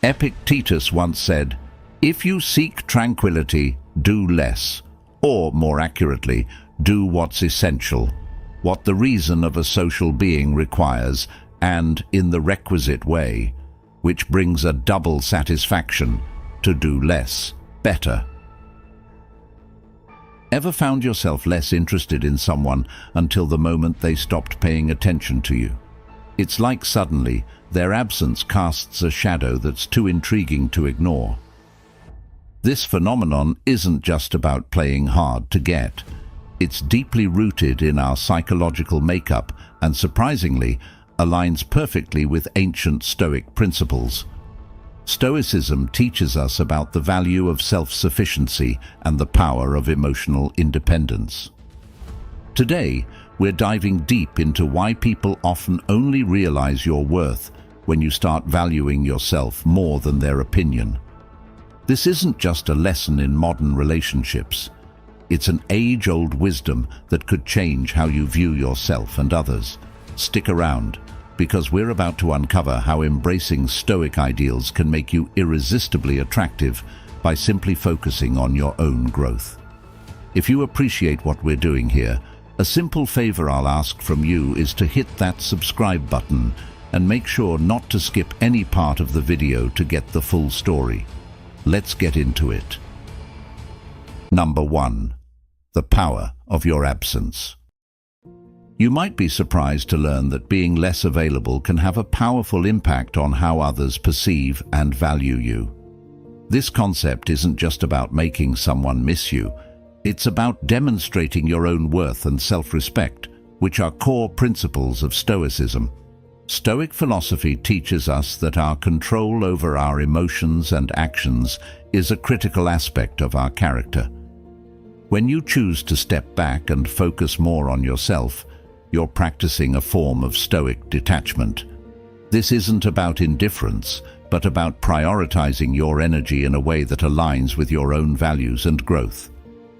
Epictetus once said, "If you seek tranquility, do less, or more accurately, do what's essential, what the reason of a social being requires, and in the requisite way, which brings a double satisfaction, to do less, better." Ever found yourself less interested in someone until the moment they stopped paying attention to you? It's like suddenly their absence casts a shadow that's too intriguing to ignore. This phenomenon isn't just about playing hard to get. It's deeply rooted in our psychological makeup and, surprisingly, aligns perfectly with ancient Stoic principles. Stoicism teaches us about the value of self-sufficiency and the power of emotional independence. Today, we're diving deep into why people often only realize your worth when you start valuing yourself more than their opinion. This isn't just a lesson in modern relationships. It's an age-old wisdom that could change how you view yourself and others. Stick around, because we're about to uncover how embracing Stoic ideals can make you irresistibly attractive by simply focusing on your own growth. If you appreciate what we're doing here, a simple favor I'll ask from you is to hit that subscribe button and make sure not to skip any part of the video to get the full story. Let's get into it. Number 1. The power of your absence. You might be surprised to learn that being less available can have a powerful impact on how others perceive and value you. This concept isn't just about making someone miss you. It's about demonstrating your own worth and self-respect, which are core principles of Stoicism. Stoic philosophy teaches us that our control over our emotions and actions is a critical aspect of our character. When you choose to step back and focus more on yourself, you're practicing a form of Stoic detachment. This isn't about indifference, but about prioritizing your energy in a way that aligns with your own values and growth.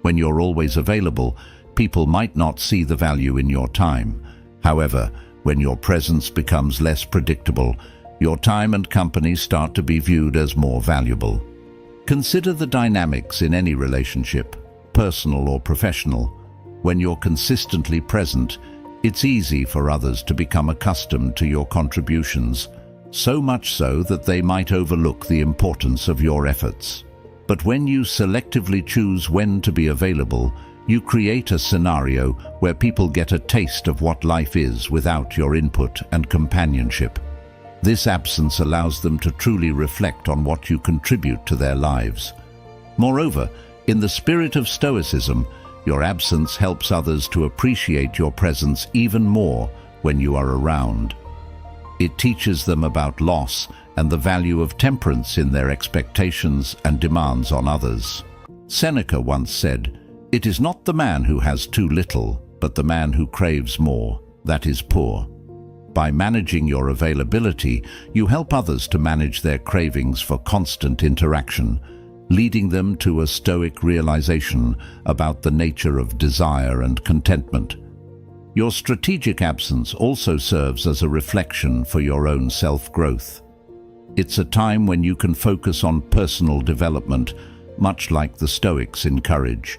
When you're always available, people might not see the value in your time. However, when your presence becomes less predictable, your time and company start to be viewed as more valuable. Consider the dynamics in any relationship, personal or professional. When you're consistently present, it's easy for others to become accustomed to your contributions, so much so that they might overlook the importance of your efforts. But when you selectively choose when to be available, you create a scenario where people get a taste of what life is without your input and companionship. This absence allows them to truly reflect on what you contribute to their lives. Moreover, in the spirit of Stoicism, your absence helps others to appreciate your presence even more when you are around. It teaches them about loss and the value of temperance in their expectations and demands on others. Seneca once said, "It is not the man who has too little, but the man who craves more, that is poor." By managing your availability, you help others to manage their cravings for constant interaction, leading them to a Stoic realization about the nature of desire and contentment. Your strategic absence also serves as a reflection for your own self-growth. It's a time when you can focus on personal development, much like the Stoics encourage.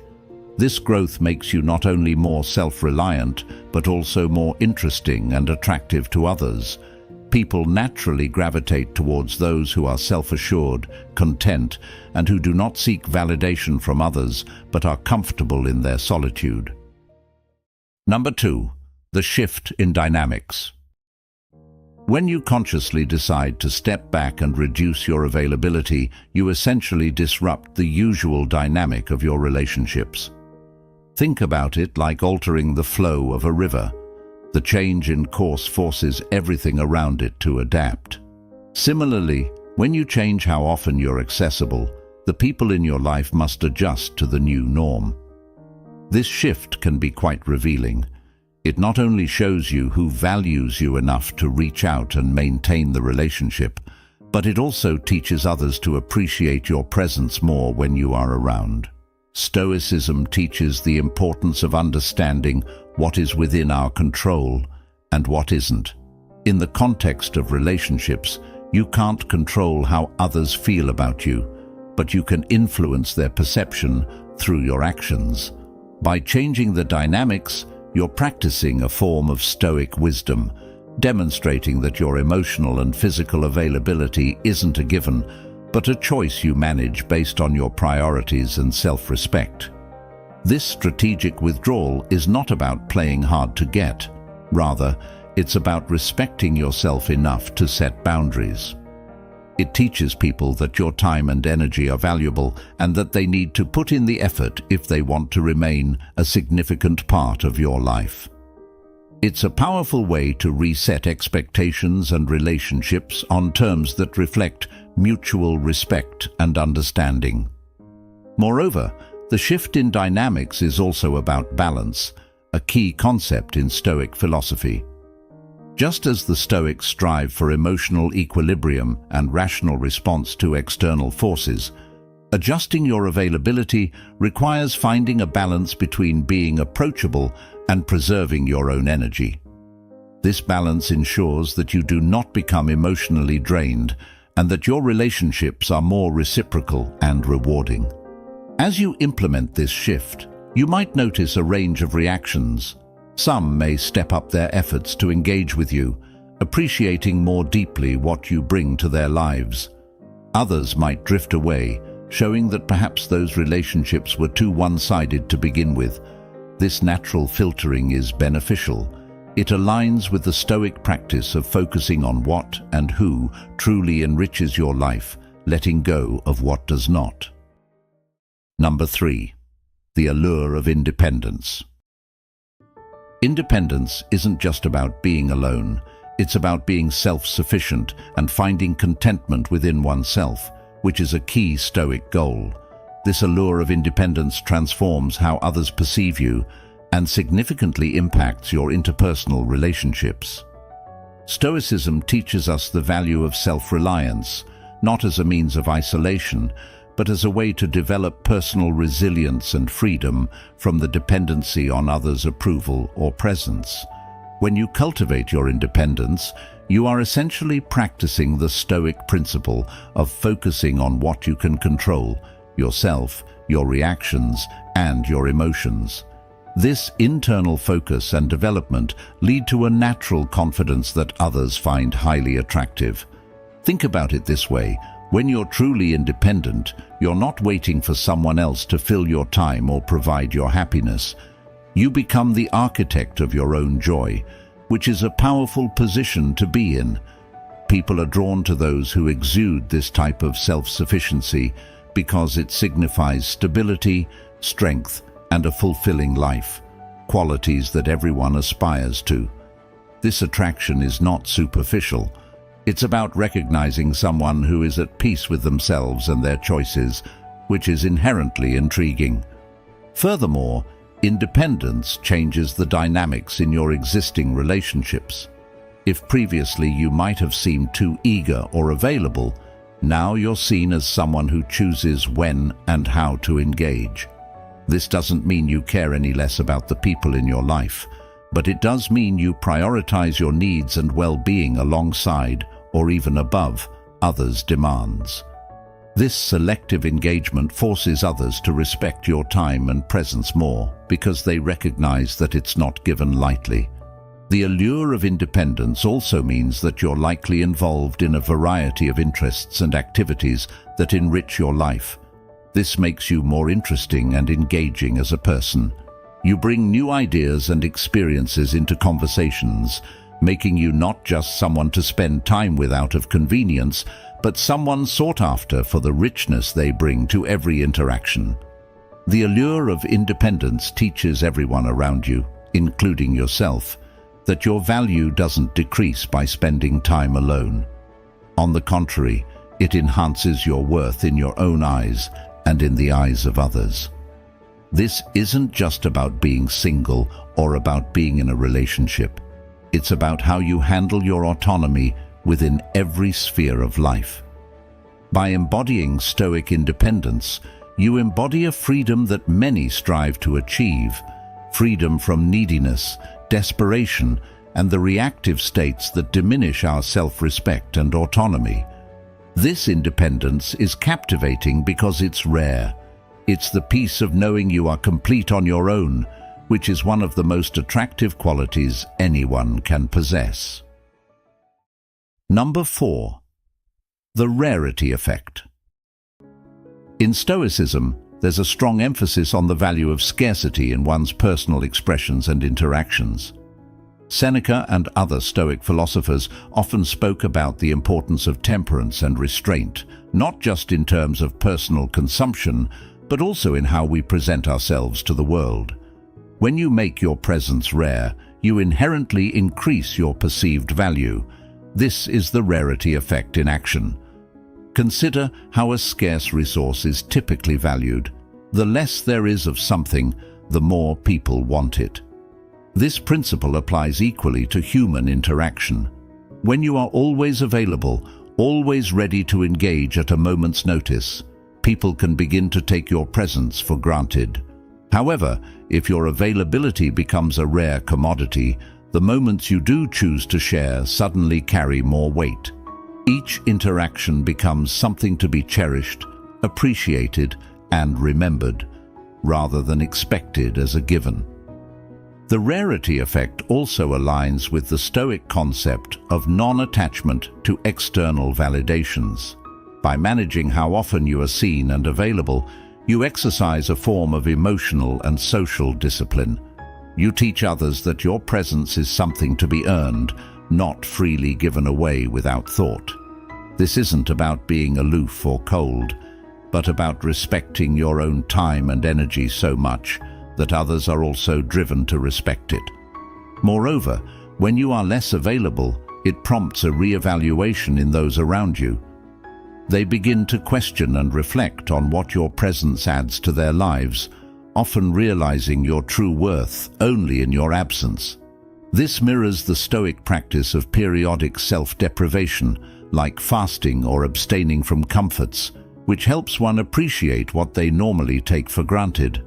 This growth makes you not only more self-reliant, but also more interesting and attractive to others. People naturally gravitate towards those who are self-assured, content, and who do not seek validation from others, but are comfortable in their solitude. Number 2. The shift in dynamics. When you consciously decide to step back and reduce your availability, you essentially disrupt the usual dynamic of your relationships. Think about it like altering the flow of a river. The change in course forces everything around it to adapt. Similarly, when you change how often you're accessible, the people in your life must adjust to the new norm. This shift can be quite revealing. It not only shows you who values you enough to reach out and maintain the relationship, but it also teaches others to appreciate your presence more when you are around. Stoicism teaches the importance of understanding what is within our control and what isn't. In the context of relationships, You can't control how others feel about you, but you can influence their perception through your actions. By changing the dynamics, you're practicing a form of Stoic wisdom, demonstrating that your emotional and physical availability isn't a given, but a choice you manage based on your priorities and self-respect. This strategic withdrawal is not about playing hard to get. Rather, it's about respecting yourself enough to set boundaries. It teaches people that your time and energy are valuable and that they need to put in the effort if they want to remain a significant part of your life. It's a powerful way to reset expectations and relationships on terms that reflect mutual respect and understanding. Moreover, the shift in dynamics is also about balance, a key concept in Stoic philosophy. Just as the Stoics strive for emotional equilibrium and rational response to external forces, adjusting your availability requires finding a balance between being approachable and preserving your own energy. This balance ensures that you do not become emotionally drained and that your relationships are more reciprocal and rewarding. As you implement this shift, you might notice a range of reactions. Some may step up their efforts to engage with you, appreciating more deeply what you bring to their lives. Others might drift away, showing that perhaps those relationships were too one-sided to begin with. This natural filtering is beneficial. It aligns with the Stoic practice of focusing on what and who truly enriches your life, letting go of what does not. Number 3. The allure of independence. Independence isn't just about being alone. It's about being self-sufficient and finding contentment within oneself, which is a key Stoic goal. This allure of independence transforms how others perceive you and significantly impacts your interpersonal relationships. Stoicism teaches us the value of self-reliance, not as a means of isolation, but as a way to develop personal resilience and freedom from the dependency on others' approval or presence. When you cultivate your independence, you are essentially practicing the Stoic principle of focusing on what you can control: yourself, your reactions, and your emotions. This internal focus and development lead to a natural confidence that others find highly attractive. Think about it this way: when you're truly independent, you're not waiting for someone else to fill your time or provide your happiness. You become the architect of your own joy, which is a powerful position to be in. People are drawn to those who exude this type of self-sufficiency because it signifies stability, strength, and a fulfilling life, qualities that everyone aspires to. This attraction is not superficial. It's about recognizing someone who is at peace with themselves and their choices, which is inherently intriguing. Furthermore, independence changes the dynamics in your existing relationships. If previously you might have seemed too eager or available, now you're seen as someone who chooses when and how to engage. This doesn't mean you care any less about the people in your life, but it does mean you prioritize your needs and well-being alongside, or even above, others' demands. This selective engagement forces others to respect your time and presence more because they recognize that it's not given lightly. The allure of independence also means that you're likely involved in a variety of interests and activities that enrich your life. This makes you more interesting and engaging as a person. You bring new ideas and experiences into conversations, making you not just someone to spend time with out of convenience, but someone sought after for the richness they bring to every interaction. The allure of independence teaches everyone around you, including yourself, that your value doesn't decrease by spending time alone. On the contrary, it enhances your worth in your own eyes and in the eyes of others. This isn't just about being single or about being in a relationship. It's about how you handle your autonomy within every sphere of life. By embodying Stoic independence, you embody a freedom that many strive to achieve, freedom from neediness, desperation, and the reactive states that diminish our self-respect and autonomy. This independence is captivating because it's rare. It's the peace of knowing you are complete on your own, which is one of the most attractive qualities anyone can possess. Number 4. The rarity effect. In Stoicism, there's a strong emphasis on the value of scarcity in one's personal expressions and interactions. Seneca and other Stoic philosophers often spoke about the importance of temperance and restraint, not just in terms of personal consumption, but also in how we present ourselves to the world. When you make your presence rare, you inherently increase your perceived value. This is the rarity effect in action. Consider how a scarce resource is typically valued. The less there is of something, the more people want it. This principle applies equally to human interaction. When you are always available, always ready to engage at a moment's notice, people can begin to take your presence for granted. However, if your availability becomes a rare commodity, the moments you do choose to share suddenly carry more weight. Each interaction becomes something to be cherished, appreciated, and remembered, rather than expected as a given. The rarity effect also aligns with the Stoic concept of non-attachment to external validations. By managing how often you are seen and available, you exercise a form of emotional and social discipline. You teach others that your presence is something to be earned, not freely given away without thought. This isn't about being aloof or cold, but about respecting your own time and energy so much that others are also driven to respect it. Moreover, when you are less available, it prompts a re-evaluation in those around you. They begin to question and reflect on what your presence adds to their lives, often realizing your true worth only in your absence. This mirrors the Stoic practice of periodic self-deprivation, like fasting or abstaining from comforts, which helps one appreciate what they normally take for granted.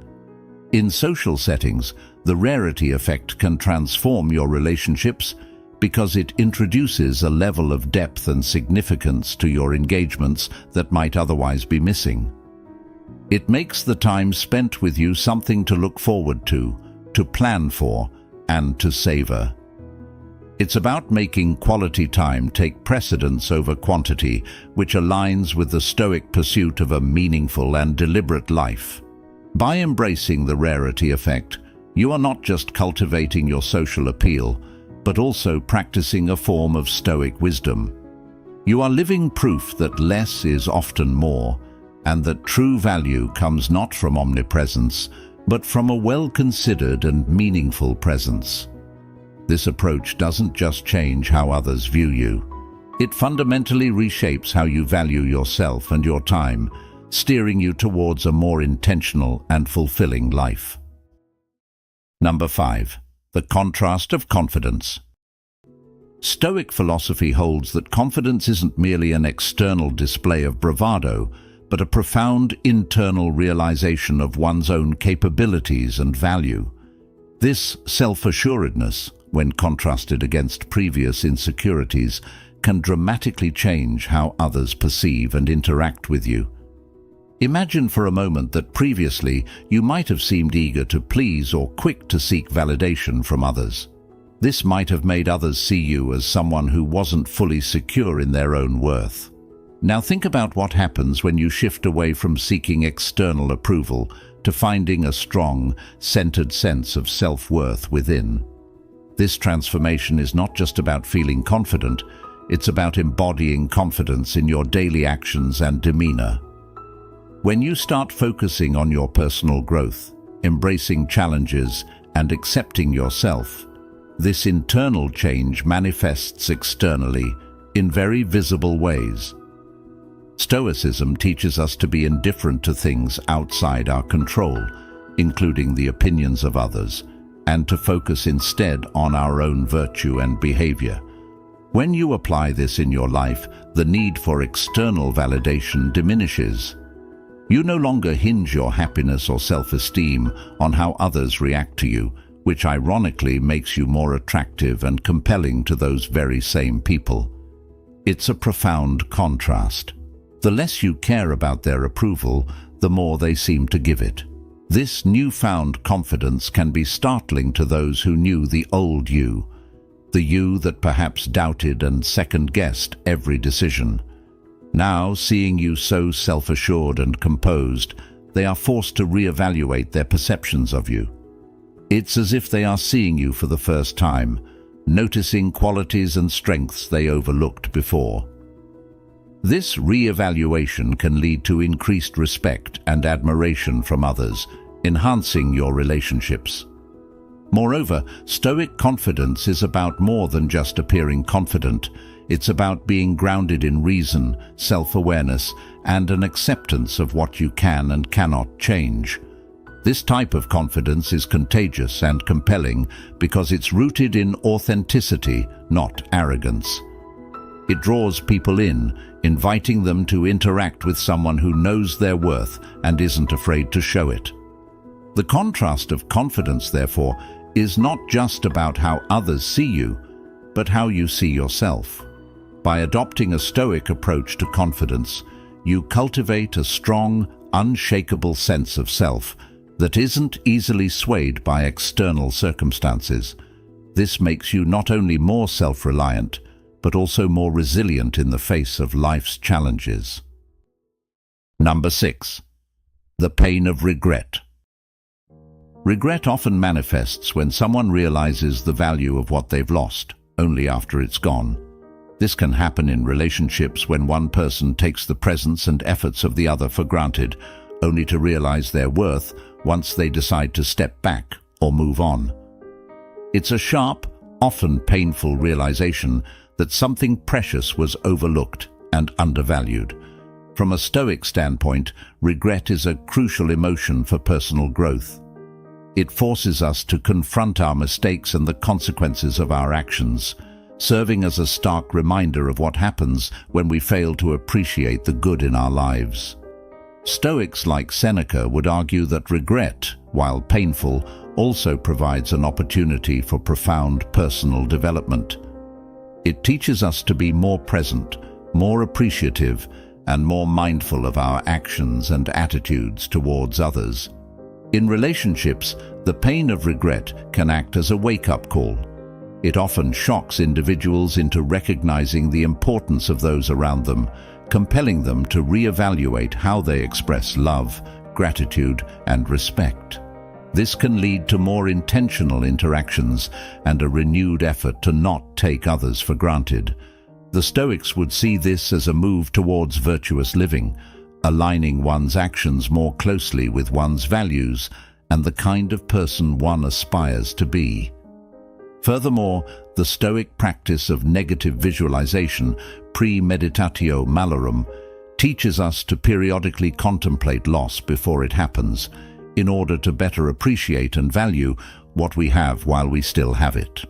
In social settings, the rarity effect can transform your relationships because it introduces a level of depth and significance to your engagements that might otherwise be missing. It makes the time spent with you something to look forward to plan for, and to savor. It's about making quality time take precedence over quantity, which aligns with the Stoic pursuit of a meaningful and deliberate life. By embracing the rarity effect, you are not just cultivating your social appeal, but also practicing a form of Stoic wisdom. You are living proof that less is often more, and that true value comes not from omnipresence, but from a well-considered and meaningful presence. This approach doesn't just change how others view you. It fundamentally reshapes how you value yourself and your time, steering you towards a more intentional and fulfilling life. Number 5. The contrast of confidence. Stoic philosophy holds that confidence isn't merely an external display of bravado, but a profound internal realization of one's own capabilities and value. This self-assuredness, when contrasted against previous insecurities, can dramatically change how others perceive and interact with you. Imagine for a moment that previously you might have seemed eager to please or quick to seek validation from others. This might have made others see you as someone who wasn't fully secure in their own worth. Now think about what happens when you shift away from seeking external approval to finding a strong, centered sense of self-worth within. This transformation is not just about feeling confident, it's about embodying confidence in your daily actions and demeanor. When you start focusing on your personal growth, embracing challenges, and accepting yourself, this internal change manifests externally in very visible ways. Stoicism teaches us to be indifferent to things outside our control, including the opinions of others, and to focus instead on our own virtue and behavior. When you apply this in your life, the need for external validation diminishes. You no longer hinge your happiness or self-esteem on how others react to you, which ironically makes you more attractive and compelling to those very same people. It's a profound contrast. The less you care about their approval, the more they seem to give it. This newfound confidence can be startling to those who knew the old you, the you that perhaps doubted and second-guessed every decision. Now, seeing you so self-assured and composed, they are forced to reevaluate their perceptions of you. It's as if they are seeing you for the first time, noticing qualities and strengths they overlooked before. This re-evaluation can lead to increased respect and admiration from others, enhancing your relationships. Moreover, Stoic confidence is about more than just appearing confident. It's about being grounded in reason, self-awareness, and an acceptance of what you can and cannot change. This type of confidence is contagious and compelling because it's rooted in authenticity, not arrogance. It draws people in, inviting them to interact with someone who knows their worth and isn't afraid to show it. The contrast of confidence, therefore, is not just about how others see you, but how you see yourself. By adopting a Stoic approach to confidence, you cultivate a strong, unshakable sense of self that isn't easily swayed by external circumstances. This makes you not only more self-reliant, but also more resilient in the face of life's challenges. Number 6. The pain of regret. Regret often manifests when someone realizes the value of what they've lost, only after it's gone. This can happen in relationships when one person takes the presence and efforts of the other for granted, only to realize their worth once they decide to step back or move on. It's a sharp, often painful realization that something precious was overlooked and undervalued. From a Stoic standpoint, regret is a crucial emotion for personal growth. It forces us to confront our mistakes and the consequences of our actions, serving as a stark reminder of what happens when we fail to appreciate the good in our lives. Stoics like Seneca would argue that regret, while painful, also provides an opportunity for profound personal development. It teaches us to be more present, more appreciative, and more mindful of our actions and attitudes towards others. In relationships, the pain of regret can act as a wake-up call. It often shocks individuals into recognizing the importance of those around them, compelling them to reevaluate how they express love, gratitude, and respect. This can lead to more intentional interactions and a renewed effort to not take others for granted. The Stoics would see this as a move towards virtuous living, aligning one's actions more closely with one's values and the kind of person one aspires to be. Furthermore, the Stoic practice of negative visualization, premeditatio malorum, teaches us to periodically contemplate loss before it happens, in order to better appreciate and value what we have while we still have it.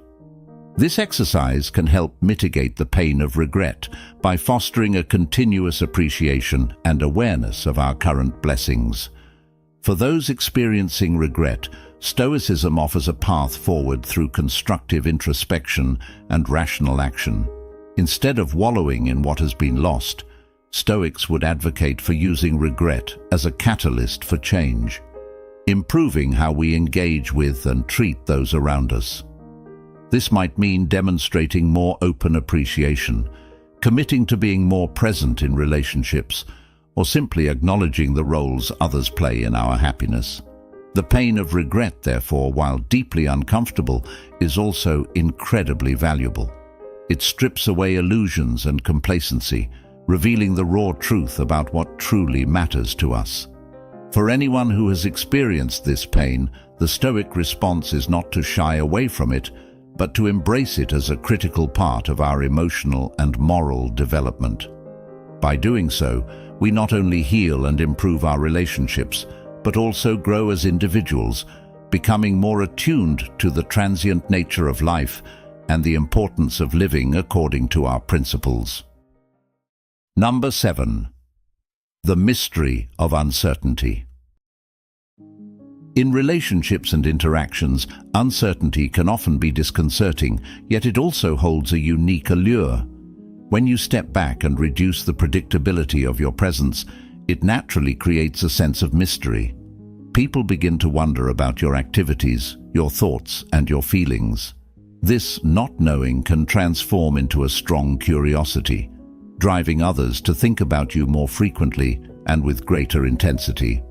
This exercise can help mitigate the pain of regret by fostering a continuous appreciation and awareness of our current blessings. For those experiencing regret, Stoicism offers a path forward through constructive introspection and rational action. Instead of wallowing in what has been lost, Stoics would advocate for using regret as a catalyst for change, improving how we engage with and treat those around us. This might mean demonstrating more open appreciation, committing to being more present in relationships, or simply acknowledging the roles others play in our happiness. The pain of regret, therefore, while deeply uncomfortable, is also incredibly valuable. It strips away illusions and complacency, revealing the raw truth about what truly matters to us. For anyone who has experienced this pain, the Stoic response is not to shy away from it, but to embrace it as a critical part of our emotional and moral development. By doing so, we not only heal and improve our relationships, but also grow as individuals, becoming more attuned to the transient nature of life and the importance of living according to our principles. Number 7. The mystery of uncertainty. In relationships and interactions, uncertainty can often be disconcerting, yet it also holds a unique allure. When you step back and reduce the predictability of your presence, it naturally creates a sense of mystery. People begin to wonder about your activities, your thoughts, and your feelings. This not knowing can transform into a strong curiosity, driving others to think about you more frequently and with greater intensity.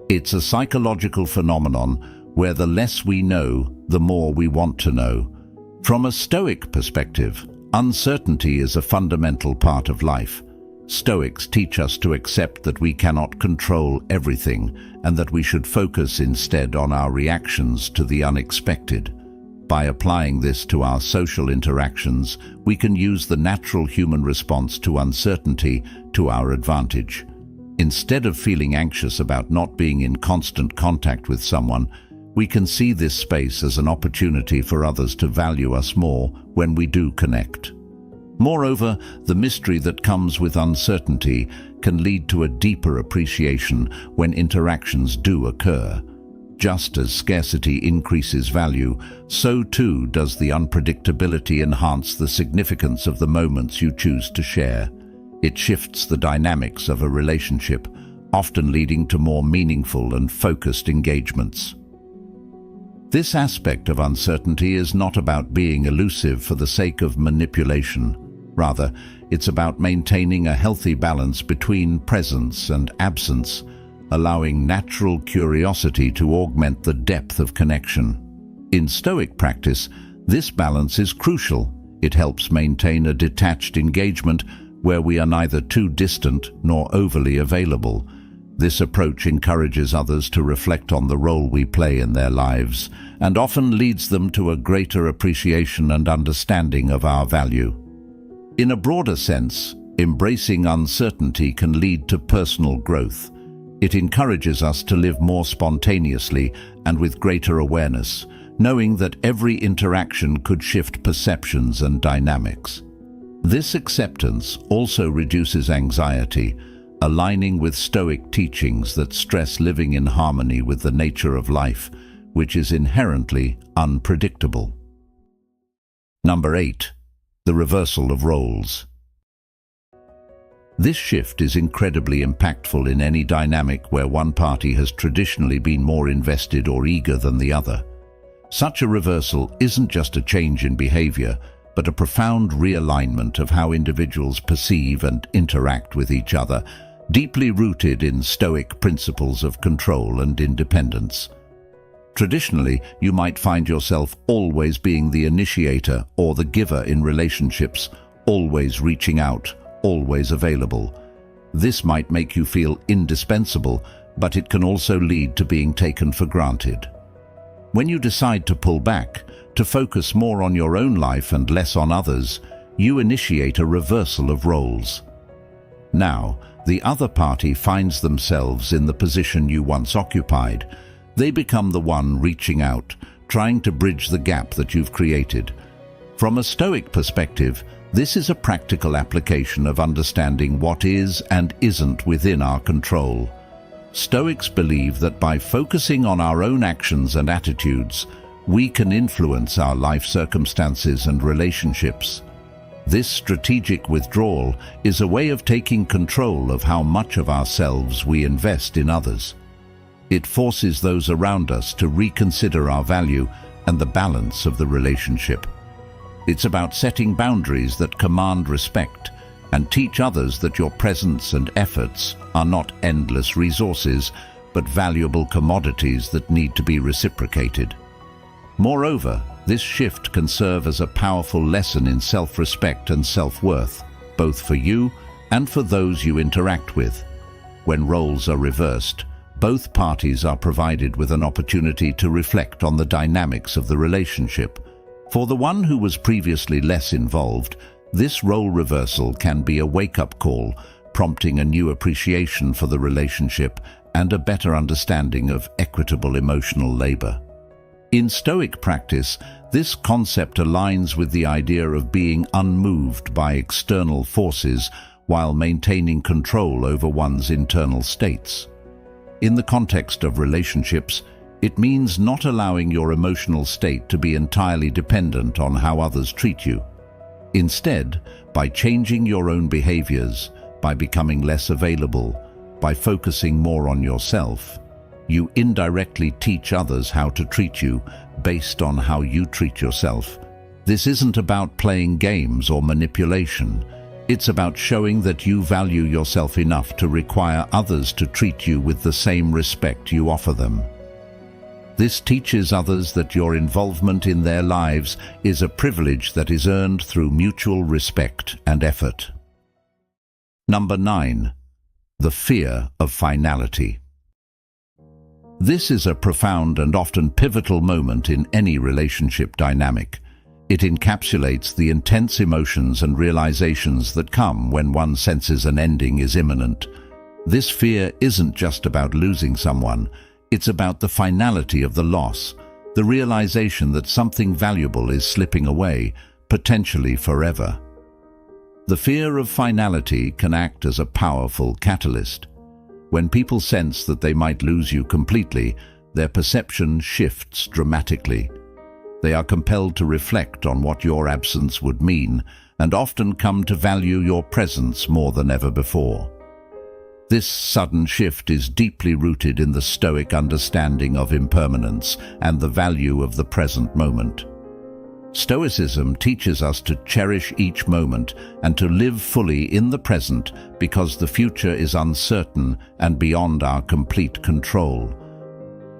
It's a psychological phenomenon where the less we know, the more we want to know. From a Stoic perspective, uncertainty is a fundamental part of life. Stoics teach us to accept that we cannot control everything and that we should focus instead on our reactions to the unexpected. By applying this to our social interactions, we can use the natural human response to uncertainty to our advantage. Instead of feeling anxious about not being in constant contact with someone, we can see this space as an opportunity for others to value us more when we do connect. Moreover, the mystery that comes with uncertainty can lead to a deeper appreciation when interactions do occur. Just as scarcity increases value, so too does the unpredictability enhance the significance of the moments you choose to share. It shifts the dynamics of a relationship, often leading to more meaningful and focused engagements. This aspect of uncertainty is not about being elusive for the sake of manipulation. Rather, it's about maintaining a healthy balance between presence and absence, allowing natural curiosity to augment the depth of connection. In Stoic practice, this balance is crucial. It helps maintain a detached engagement where we are neither too distant nor overly available. This approach encourages others to reflect on the role we play in their lives and often leads them to a greater appreciation and understanding of our value. In a broader sense, embracing uncertainty can lead to personal growth. It encourages us to live more spontaneously and with greater awareness, knowing that every interaction could shift perceptions and dynamics. This acceptance also reduces anxiety, aligning with Stoic teachings that stress living in harmony with the nature of life, which is inherently unpredictable. Number 8. The reversal of roles. This shift is incredibly impactful in any dynamic where one party has traditionally been more invested or eager than the other. Such a reversal isn't just a change in behavior, but a profound realignment of how individuals perceive and interact with each other, deeply rooted in Stoic principles of control and independence. Traditionally, you might find yourself always being the initiator or the giver in relationships, always reaching out, always available. This might make you feel indispensable, but it can also lead to being taken for granted. When you decide to pull back, to focus more on your own life and less on others, you initiate a reversal of roles. Now, the other party finds themselves in the position you once occupied. They become the one reaching out, trying to bridge the gap that you've created. From a Stoic perspective, this is a practical application of understanding what is and isn't within our control. Stoics believe that by focusing on our own actions and attitudes, we can influence our life circumstances and relationships. This strategic withdrawal is a way of taking control of how much of ourselves we invest in others. It forces those around us to reconsider our value and the balance of the relationship. It's about setting boundaries that command respect and teach others that your presence and efforts are not endless resources, but valuable commodities that need to be reciprocated. Moreover, this shift can serve as a powerful lesson in self-respect and self-worth, both for you and for those you interact with. When roles are reversed, both parties are provided with an opportunity to reflect on the dynamics of the relationship. For the one who was previously less involved, this role reversal can be a wake-up call, prompting a new appreciation for the relationship and a better understanding of equitable emotional labor. In Stoic practice, this concept aligns with the idea of being unmoved by external forces while maintaining control over one's internal states. In the context of relationships, It means not allowing your emotional state to be entirely dependent on how others treat you. Instead, by changing your own behaviors, by becoming less available, by focusing more on yourself, you indirectly teach others how to treat you based on how you treat yourself. This isn't about playing games or manipulation. It's about showing that you value yourself enough to require others to treat you with the same respect you offer them. This teaches others that your involvement in their lives is a privilege that is earned through mutual respect and effort. Number 9. The fear of finality. This is a profound and often pivotal moment in any relationship dynamic. It encapsulates the intense emotions and realizations that come when one senses an ending is imminent. This fear isn't just about losing someone. It's about the finality of the loss, the realization that something valuable is slipping away, potentially forever. The fear of finality can act as a powerful catalyst. When people sense that they might lose you completely, their perception shifts dramatically. They are compelled to reflect on what your absence would mean, and often come to value your presence more than ever before. This sudden shift is deeply rooted in the Stoic understanding of impermanence and the value of the present moment. Stoicism teaches us to cherish each moment and to live fully in the present because the future is uncertain and beyond our complete control.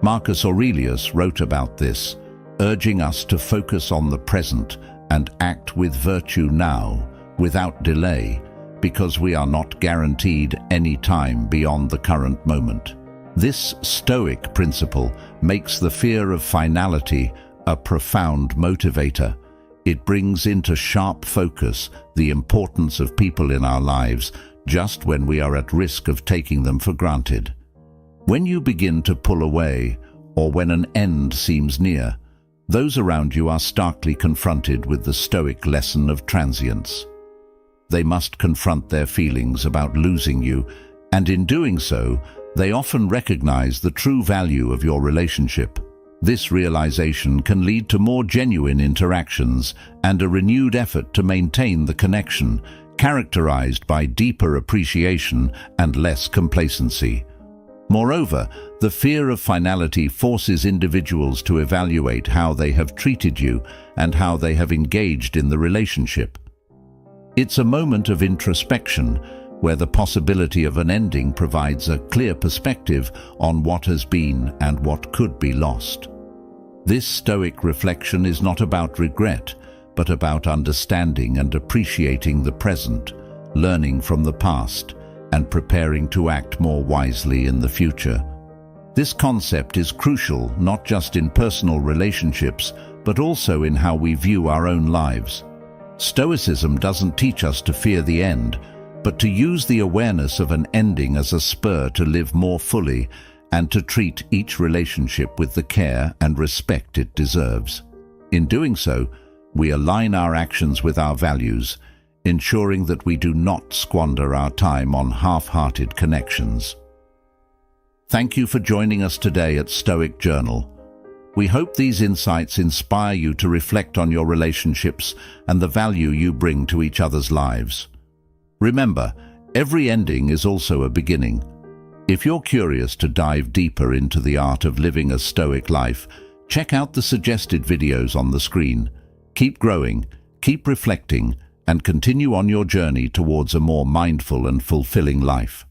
Marcus Aurelius wrote about this, urging us to focus on the present and act with virtue now, without delay, because we are not guaranteed any time beyond the current moment. This Stoic principle makes the fear of finality a profound motivator. It brings into sharp focus the importance of people in our lives just when we are at risk of taking them for granted. When you begin to pull away, or when an end seems near, those around you are starkly confronted with the Stoic lesson of transience. They must confront their feelings about losing you, and in doing so, they often recognize the true value of your relationship. This realization can lead to more genuine interactions and a renewed effort to maintain the connection, characterized by deeper appreciation and less complacency. Moreover, the fear of finality forces individuals to evaluate how they have treated you and how they have engaged in the relationship. It's a moment of introspection where the possibility of an ending provides a clear perspective on what has been and what could be lost. This Stoic reflection is not about regret, but about understanding and appreciating the present, learning from the past, and preparing to act more wisely in the future. This concept is crucial not just in personal relationships, but also in how we view our own lives. Stoicism doesn't teach us to fear the end, but to use the awareness of an ending as a spur to live more fully and to treat each relationship with the care and respect it deserves. In doing so, we align our actions with our values, ensuring that we do not squander our time on half-hearted connections. Thank you for joining us today at Stoic Journal. We hope these insights inspire you to reflect on your relationships and the value you bring to each other's lives. Remember, every ending is also a beginning. If you're curious to dive deeper into the art of living a Stoic life, check out the suggested videos on the screen. Keep growing, keep reflecting, and continue on your journey towards a more mindful and fulfilling life.